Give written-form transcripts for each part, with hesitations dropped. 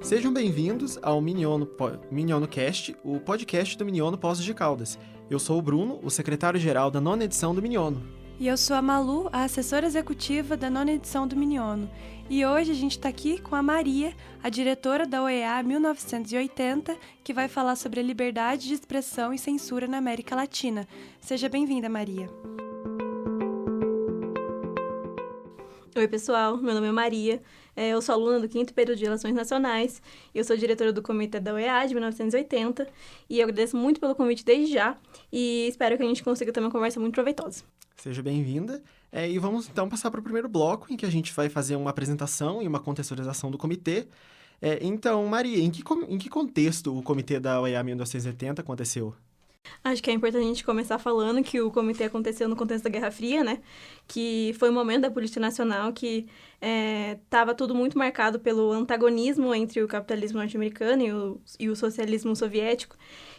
Sejam bem-vindos ao Miniono Cast, o podcast do Miniono Poços de Caldas. Eu sou o Bruno, o secretário-geral da 9ª edição do Miniono. E eu sou a Malu, a assessora executiva da 9ª edição do Miniono. E hoje a gente está aqui com a Maria, a diretora da OEA 1980, que vai falar sobre a liberdade de expressão e censura na América Latina. Seja bem-vinda, Maria. Oi, pessoal. Meu nome é Maria. Eu sou aluna do 5º período de Relações Nacionais. Eu sou diretora do comitê da OEA de 1980. E eu agradeço muito pelo convite desde já. E espero que a gente consiga ter uma conversa muito proveitosa. Seja bem-vinda. E vamos então passar para o primeiro bloco, em que a gente vai fazer uma apresentação e uma contextualização do comitê. Então, Maria, em que contexto o comitê da OEA 1980 aconteceu? Acho que é importante a gente começar falando que o comitê aconteceu no contexto da Guerra Fria, né? Que foi um momento da política nacional que estava tudo muito marcado pelo antagonismo entre o capitalismo norte-americano e o socialismo soviético.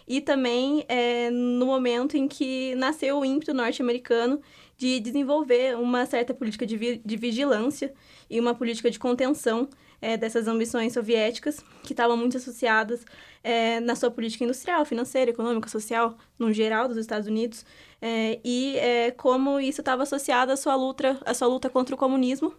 E também no momento em que nasceu o ímpeto norte-americano de desenvolver uma certa política de vigilância e uma política de contenção dessas ambições soviéticas, que estavam muito associadas na sua política industrial, financeira, econômica, social, no geral, dos Estados Unidos, e como isso estava associado à sua luta contra o comunismo.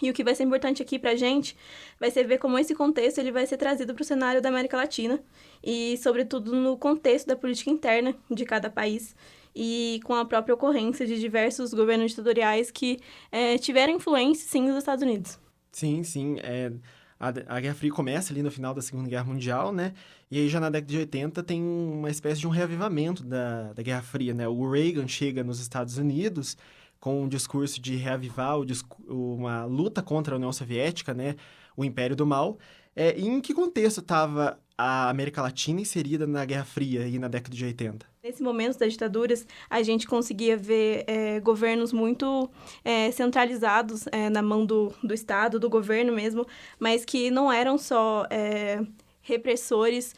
E o que vai ser importante aqui para a gente vai ser ver como esse contexto ele vai ser trazido para o cenário da América Latina e, sobretudo, no contexto da política interna de cada país e com a própria ocorrência de diversos governos ditatoriais que tiveram influência, sim, nos Estados Unidos. Sim. A Guerra Fria começa ali no final da Segunda Guerra Mundial, né? E aí já na década de 80 tem uma espécie de um reavivamento da Guerra Fria, né? O Reagan chega nos Estados Unidos com um discurso de reavivar uma luta contra a União Soviética, né? O Império do Mal. E em que contexto estava a América Latina inserida na Guerra Fria aí na década de 80? Nesse momento das ditaduras, a gente conseguia ver governos muito centralizados na mão do Estado, do governo mesmo, mas que não eram só repressores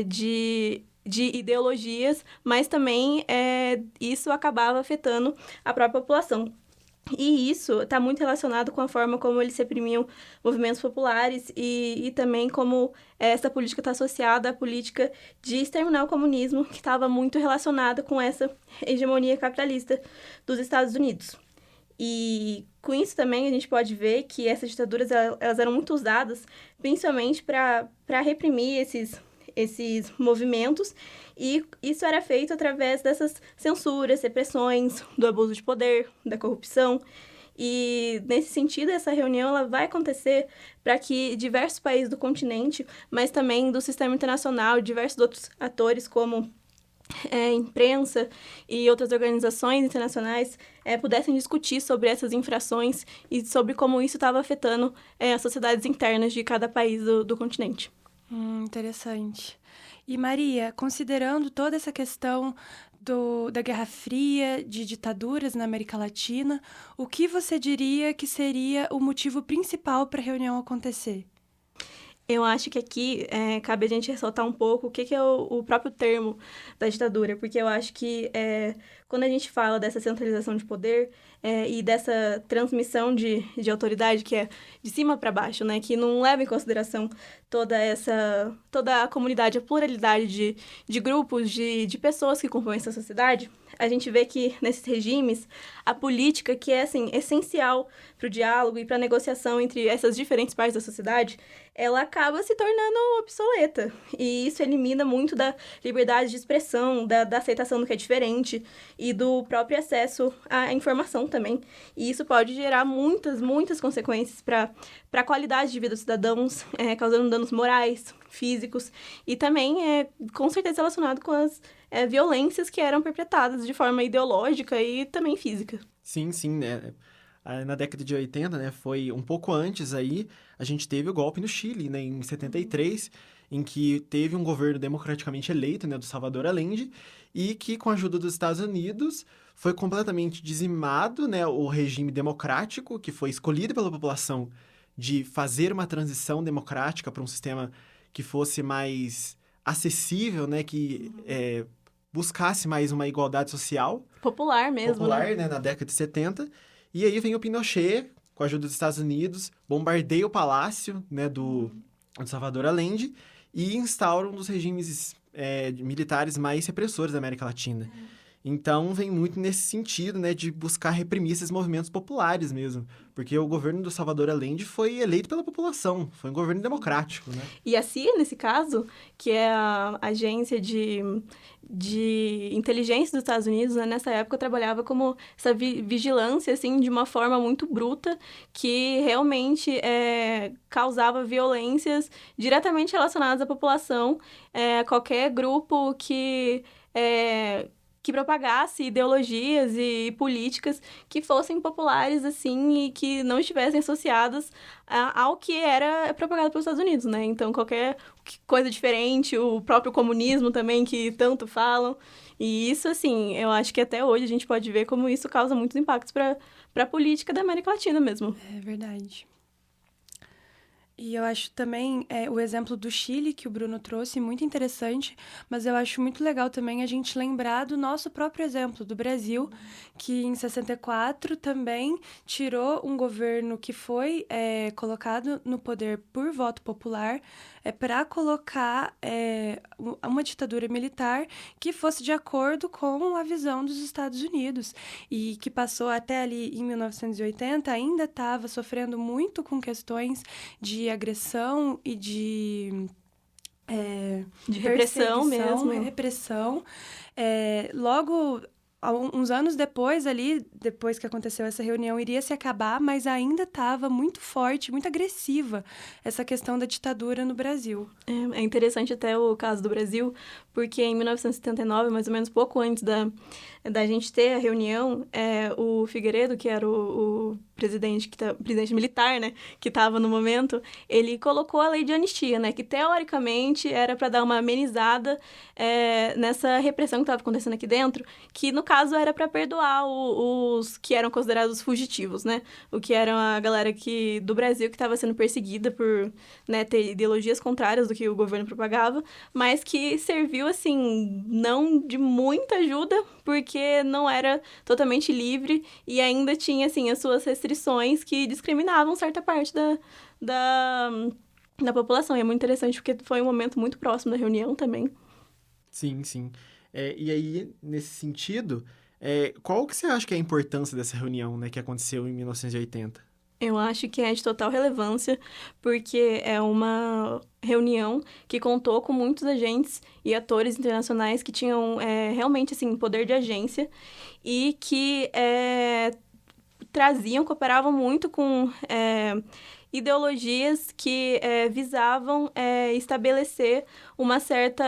de ideologias, mas também isso acabava afetando a própria população. E isso está muito relacionado com a forma como eles reprimiam movimentos populares e também como essa política está associada à política de exterminar o comunismo, que estava muito relacionada com essa hegemonia capitalista dos Estados Unidos. E com isso também a gente pode ver que essas ditaduras elas eram muito usadas principalmente para reprimir esses movimentos, e isso era feito através dessas censuras, repressões, do abuso de poder, da corrupção. E, nesse sentido, essa reunião ela vai acontecer para que diversos países do continente, mas também do sistema internacional, diversos outros atores, como imprensa e outras organizações internacionais, pudessem discutir sobre essas infrações e sobre como isso estava afetando as sociedades internas de cada país do continente. Interessante. E Maria, considerando toda essa questão da Guerra Fria, de ditaduras na América Latina, o que você diria que seria o motivo principal para a reunião acontecer? Eu acho que aqui cabe a gente ressaltar um pouco o que é o próprio termo da ditadura, porque eu acho que quando a gente fala dessa centralização de poder e dessa transmissão de autoridade que é de cima para baixo, né, que não leva em consideração toda a comunidade, a pluralidade de grupos, de pessoas que compõem essa sociedade, a gente vê que nesses regimes a política, que é assim, essencial para o diálogo e para a negociação entre essas diferentes partes da sociedade, ela acaba se tornando obsoleta. E isso elimina muito da liberdade de expressão, da aceitação do que é diferente e do próprio acesso à informação também. E isso pode gerar muitas consequências para a qualidade de vida dos cidadãos, causando danos morais, físicos e também com certeza relacionado com as violências que eram perpetradas de forma ideológica e também física. Sim, né? Na década de 80, né, foi um pouco antes aí, a gente teve o golpe no Chile, né, em 73, em que teve um governo democraticamente eleito, né, do Salvador Allende, e que, com a ajuda dos Estados Unidos, foi completamente dizimado, né, o regime democrático, que foi escolhido pela população de fazer uma transição democrática para um sistema que fosse mais acessível, né, que buscasse mais uma igualdade social. Popular mesmo, popular, né, na década de 70. E aí vem o Pinochet, com a ajuda dos Estados Unidos, bombardeia o palácio, né, do de Salvador Allende e instaura um dos regimes militares mais repressores da América Latina. Então, vem muito nesse sentido, né, de buscar reprimir esses movimentos populares mesmo. Porque o governo do Salvador Allende foi eleito pela população, foi um governo democrático, né? E a CIA, nesse caso, que é a agência de inteligência dos Estados Unidos, né, nessa época trabalhava como essa vigilância, assim, de uma forma muito bruta, que realmente causava violências diretamente relacionadas à população, qualquer grupo que propagasse ideologias e políticas que fossem populares, assim, e que não estivessem associadas ao que era propagado pelos Estados Unidos, né? Então, qualquer coisa diferente, o próprio comunismo também, que tanto falam. E isso, assim, eu acho que até hoje a gente pode ver como isso causa muitos impactos para a política da América Latina mesmo. É verdade. E eu acho também o exemplo do Chile, que o Bruno trouxe, muito interessante, mas eu acho muito legal também a gente lembrar do nosso próprio exemplo, do Brasil, que em 64 também tirou um governo que foi colocado no poder por voto popular para colocar uma ditadura militar que fosse de acordo com a visão dos Estados Unidos e que passou até ali em 1980, ainda estava sofrendo muito com questões de agressão e de repressão mesmo. Repressão. Logo, uns anos depois ali, depois que aconteceu essa reunião, iria se acabar, mas ainda estava muito forte, muito agressiva essa questão da ditadura no Brasil. É interessante até o caso do Brasil, porque em 1979, mais ou menos pouco antes da gente ter a reunião, o Figueiredo, que era o presidente militar, né, que estava no momento, ele colocou a lei de anistia, né, que teoricamente era para dar uma amenizada nessa repressão que estava acontecendo aqui dentro, que no caso era para perdoar os que eram considerados fugitivos, né, o que era a galera do Brasil que estava sendo perseguida por, né, ter ideologias contrárias do que o governo propagava, mas que serviu, assim, não de muita ajuda, porque não era totalmente livre e ainda tinha, assim, as suas restrições que discriminavam certa parte da população. E é muito interessante porque foi um momento muito próximo da reunião também. Sim, sim. E aí, nesse sentido, qual que você acha que é a importância dessa reunião, né, que aconteceu em 1980? Eu acho que é de total relevância, porque é uma reunião que contou com muitos agentes e atores internacionais que tinham realmente, assim, poder de agência e que cooperavam muito com ideologias que visavam estabelecer uma certa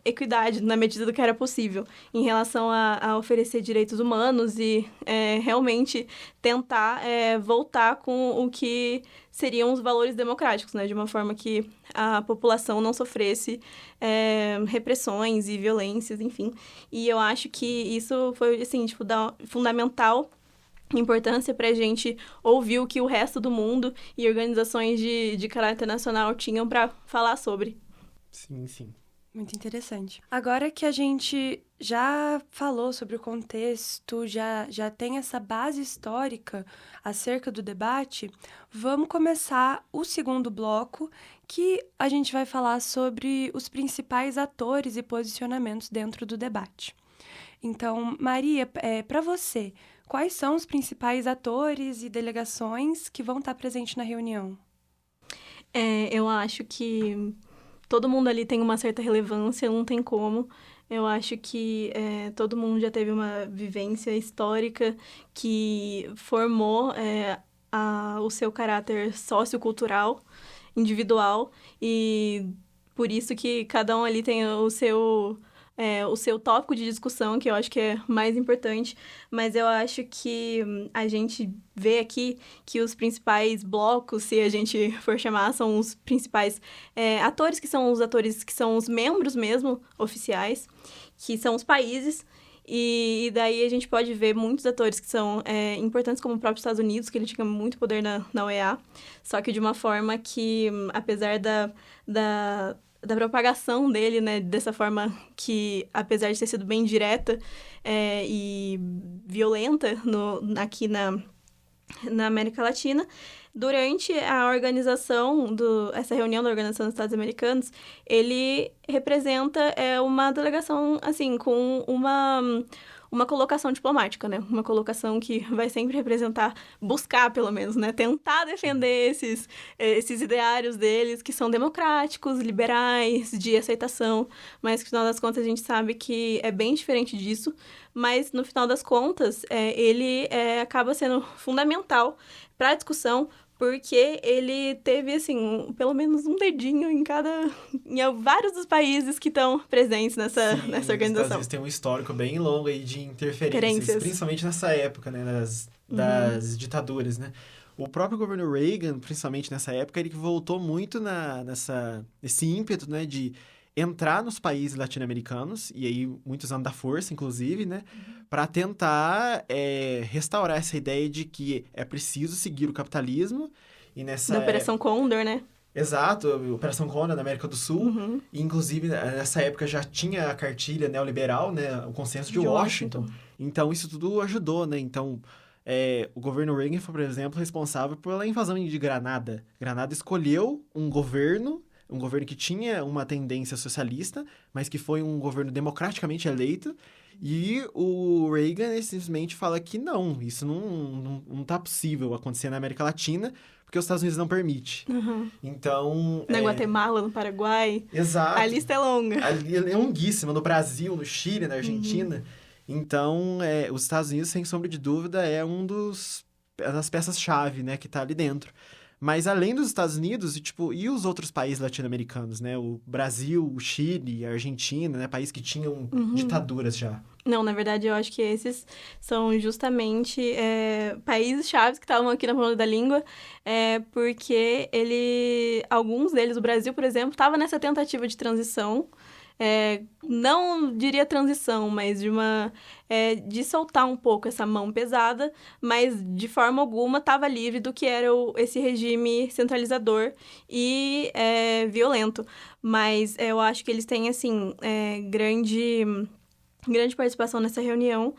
equidade na medida do que era possível em relação a oferecer direitos humanos e realmente tentar voltar com o que seriam os valores democráticos, né? De uma forma que a população não sofresse repressões e violências, enfim. E eu acho que isso foi, assim, tipo, fundamental importância para a gente ouvir o que o resto do mundo e organizações de caráter nacional tinham para falar sobre. Sim, sim. Muito interessante. Agora que a gente já falou sobre o contexto, já tem essa base histórica acerca do debate, vamos começar o segundo bloco, que a gente vai falar sobre os principais atores e posicionamentos dentro do debate. Então, Maria, para você, quais são os principais atores e delegações que vão estar presentes na reunião? Eu acho que todo mundo ali tem uma certa relevância, não tem como. Eu acho que todo mundo já teve uma vivência histórica que formou o seu caráter sociocultural, individual, e por isso que cada um ali tem o seu tópico de discussão, que eu acho que é mais importante, mas eu acho que a gente vê aqui que os principais blocos, se a gente for chamar, são os principais atores, que são os membros mesmo, oficiais, que são os países, e daí a gente pode ver muitos atores que são importantes, como o próprio Estados Unidos, que ele tinha muito poder na OEA, só que de uma forma que, apesar da propagação dele, né, dessa forma que, apesar de ter sido bem direta e violenta aqui na América Latina. Durante a organização, essa reunião da Organização dos Estados Americanos, ele representa uma delegação, assim, com uma colocação diplomática, né? Uma colocação que vai sempre representar, buscar, pelo menos, né? Tentar defender esses ideários deles, que são democráticos, liberais, de aceitação, mas que, no final das contas, a gente sabe que é bem diferente disso. Mas, no final das contas, ele acaba sendo fundamental para a discussão, porque ele teve, assim, pelo menos um dedinho em vários dos países que estão presentes nessa organização. Os Estados Unidos tem um histórico bem longo aí de interferências, principalmente nessa época, né, das ditaduras, né? O próprio governo Reagan, principalmente nessa época, ele voltou muito nesse ímpeto, né, de entrar nos países latino-americanos, e aí muitos usando da força, inclusive, né, para tentar restaurar essa ideia de que é preciso seguir o capitalismo. E da Operação Condor, né? Exato, Operação Condor na América do Sul. E, inclusive, nessa época já tinha a cartilha neoliberal, né, o consenso de Washington. Então, isso tudo ajudou, né? Então, o governo Reagan foi, por exemplo, responsável pela invasão de Granada. Granada escolheu um governo que tinha uma tendência socialista, mas que foi um governo democraticamente eleito, e o Reagan simplesmente fala que não, isso não tá possível acontecer na América Latina, porque os Estados Unidos não permitem. Então... Na Guatemala, no Paraguai. Exato. A lista é longa. A lista é longuíssima, no Brasil, no Chile, na Argentina. Então, os Estados Unidos, sem sombra de dúvida, é das peças-chave, né, que tá ali dentro. Mas além dos Estados Unidos, e os outros países latino-americanos, né? O Brasil, o Chile, a Argentina, né? Países que tinham ditaduras já. Não, na verdade, eu acho que esses são justamente países-chave que estavam aqui na ponta da língua, porque alguns deles, o Brasil, por exemplo, estava nessa tentativa de transição. Não diria transição, mas de soltar um pouco essa mão pesada, mas de forma alguma estava livre do que era esse regime centralizador e violento. Mas eu acho que eles têm, assim, grande participação nessa reunião,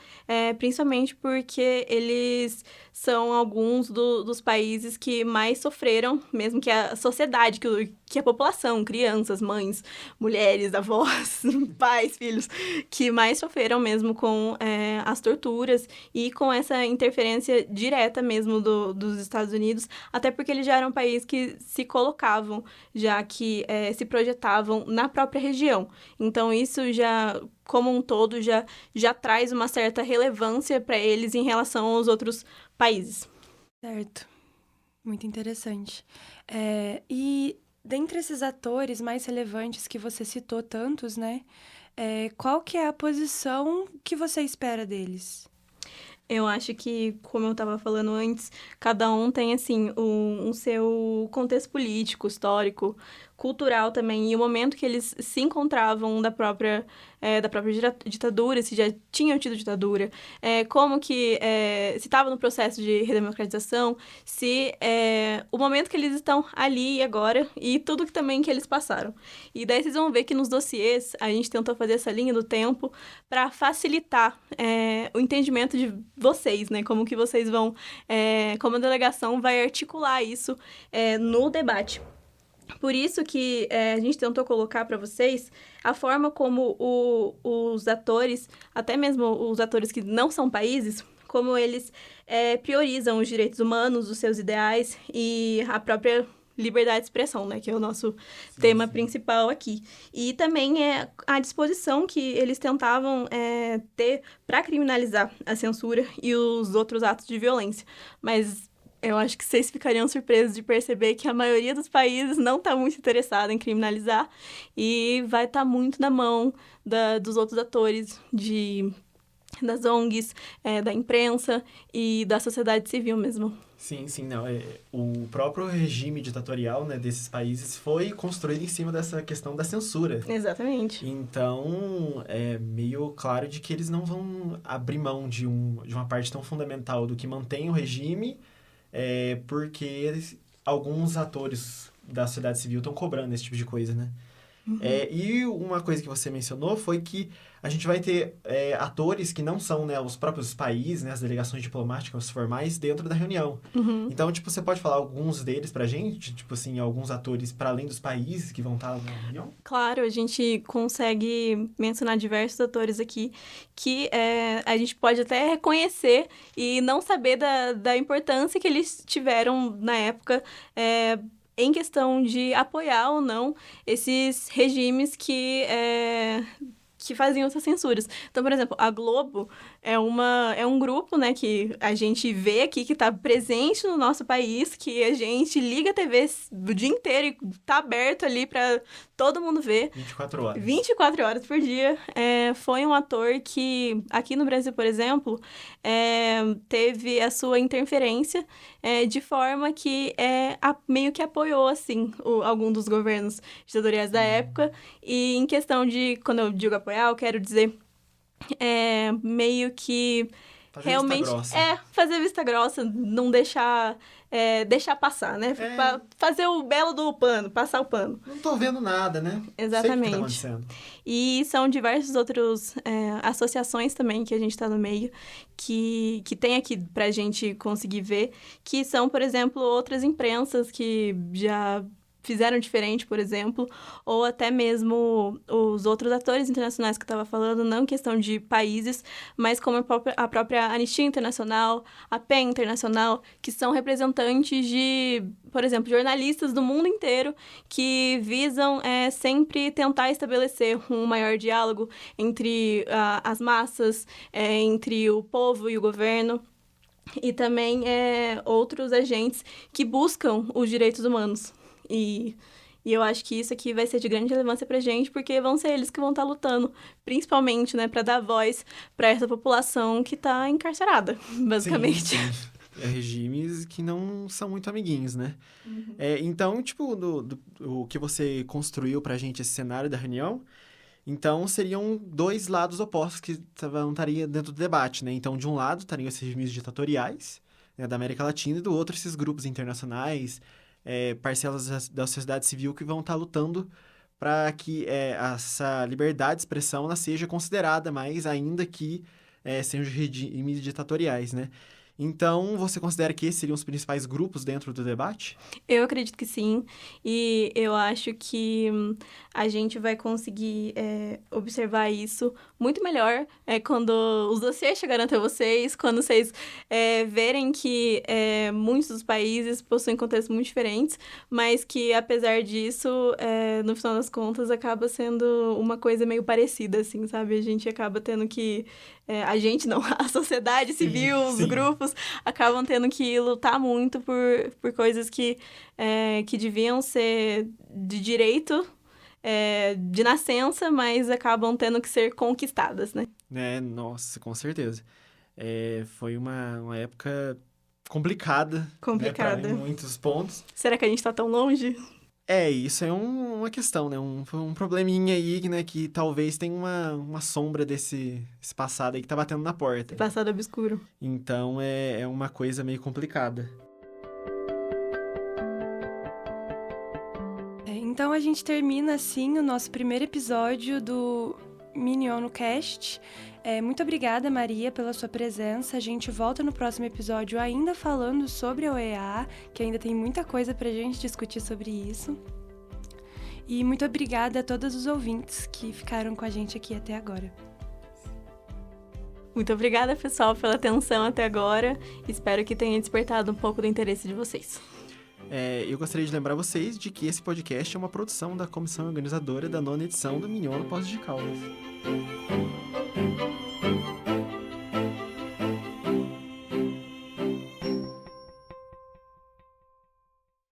principalmente porque eles são alguns dos países que mais sofreram, mesmo que a sociedade, que a população, crianças, mães, mulheres, avós, pais, filhos, que mais sofreram mesmo com as torturas e com essa interferência direta mesmo dos Estados Unidos, até porque eles já eram um país que se colocavam, já que se projetavam na própria região. Então, isso já, como um todo, já traz uma certa relevância para eles em relação aos outros países. Certo. Muito interessante. E dentre esses atores mais relevantes que você citou tantos, né? Qual que é a posição que você espera deles? Eu acho que, como eu estava falando antes, cada um tem, assim, um seu contexto político, histórico, cultural também, e o momento que eles se encontravam da própria ditadura, se já tinham tido ditadura, como que se estava no processo de redemocratização, se o momento que eles estão ali e agora, e tudo que também que eles passaram. E daí vocês vão ver que nos dossiês a gente tentou fazer essa linha do tempo para facilitar o entendimento de vocês, né? Como que vocês vão, como a delegação vai articular isso no debate. Por isso que a gente tentou colocar para vocês a forma como os atores, até mesmo os atores que não são países, como eles priorizam os direitos humanos, os seus ideais e a própria liberdade de expressão, né? Que é o nosso tema principal aqui. E também a disposição que eles tentavam ter para criminalizar a censura e os outros atos de violência. Mas eu acho que vocês ficariam surpresos de perceber que a maioria dos países não está muito interessada em criminalizar e vai estar muito na mão dos outros atores, das ONGs, da imprensa e da sociedade civil mesmo. Sim, não. O próprio regime ditatorial, né, desses países foi construído em cima dessa questão da censura. Exatamente. Então, é meio claro de que eles não vão abrir mão de uma parte tão fundamental do que mantém o regime, porque alguns atores da sociedade civil estão cobrando esse tipo de coisa, né? E uma coisa que você mencionou foi que a gente vai ter atores que não são, né, os próprios países, né, as delegações diplomáticas formais dentro da reunião. Então, tipo, você pode falar alguns deles pra gente? Tipo assim, alguns atores para além dos países que vão estar na reunião? Claro, a gente consegue mencionar diversos atores aqui que a gente pode até reconhecer e não saber da importância que eles tiveram na época em questão de apoiar ou não esses regimes que faziam essas censuras. Então, por exemplo, a Globo é um grupo, né, que a gente vê aqui, que está presente no nosso país, que a gente liga a TV o dia inteiro e tá aberto ali para todo mundo ver. 24 horas. 24 horas por dia. Foi um ator que, aqui no Brasil, por exemplo, teve a sua interferência de forma que meio que apoiou, assim, algum dos governos ditatoriais da época. E em questão de, quando eu digo apoiar, eu quero dizer meio que Fazer realmente vista grossa. fazer vista grossa, não deixar passar, né? Fazer o belo do pano, passar o pano. Não tô vendo nada, né? Exatamente. Sei o que tá acontecendo. E são diversos outros associações também que a gente está no meio, que tem aqui pra gente conseguir ver, que são, por exemplo, outras imprensas que já fizeram diferente, por exemplo, ou até mesmo os outros atores internacionais que eu estava falando, não em questão de países, mas como a própria Anistia Internacional, a PEN Internacional, que são representantes de, por exemplo, jornalistas do mundo inteiro que visam sempre tentar estabelecer um maior diálogo entre as massas, entre o povo e o governo, e também outros agentes que buscam os direitos humanos. E eu acho que isso aqui vai ser de grande relevância pra gente, porque vão ser eles que vão estar lutando, principalmente, né, para dar voz para essa população que tá encarcerada, basicamente. Sim. Regimes que não são muito amiguinhos, né? Então, tipo, o que você construiu pra gente, esse cenário da reunião, então seriam dois lados opostos que estariam dentro do debate, né? Então, de um lado, estariam esses regimes ditatoriais, né, da América Latina, e do outro, esses grupos internacionais, parcelas da sociedade civil que vão estar lutando para que essa liberdade de expressão ela seja considerada mais, ainda que sejam regimes ditatoriais, né? Então, você considera que esses seriam os principais grupos dentro do debate? Eu acredito que sim, e eu acho que a gente vai conseguir observar isso muito melhor quando os dossiês chegarem até vocês, quando vocês verem que muitos dos países possuem contextos muito diferentes, mas que, apesar disso, no final das contas, acaba sendo uma coisa meio parecida, assim, sabe? A gente acaba tendo que... a gente não, a sociedade civil, os grupos, acabam tendo que lutar muito por coisas que deviam ser de direito, de nascença, mas acabam tendo que ser conquistadas, né? Nossa, com certeza. Foi uma época complicada. Complicada. Né, em muitos pontos. Será que a gente tá tão longe? Isso é uma questão, né? Um probleminha aí, né? Que talvez tenha uma sombra desse passado aí que tá batendo na porta. Passado obscuro. Então, é uma coisa meio complicada. Então, a gente termina, assim, o nosso primeiro episódio do Miniono Cast. Muito obrigada, Maria, pela sua presença. A gente volta no próximo episódio ainda falando sobre a OEA, que ainda tem muita coisa pra gente discutir sobre isso. E muito obrigada a todos os ouvintes que ficaram com a gente aqui até agora. Muito obrigada, pessoal, pela atenção até agora. Espero que tenha despertado um pouco do interesse de vocês. Eu gostaria de lembrar vocês de que esse podcast é uma produção da comissão organizadora da 9ª edição do Miniono Poços de Caldas.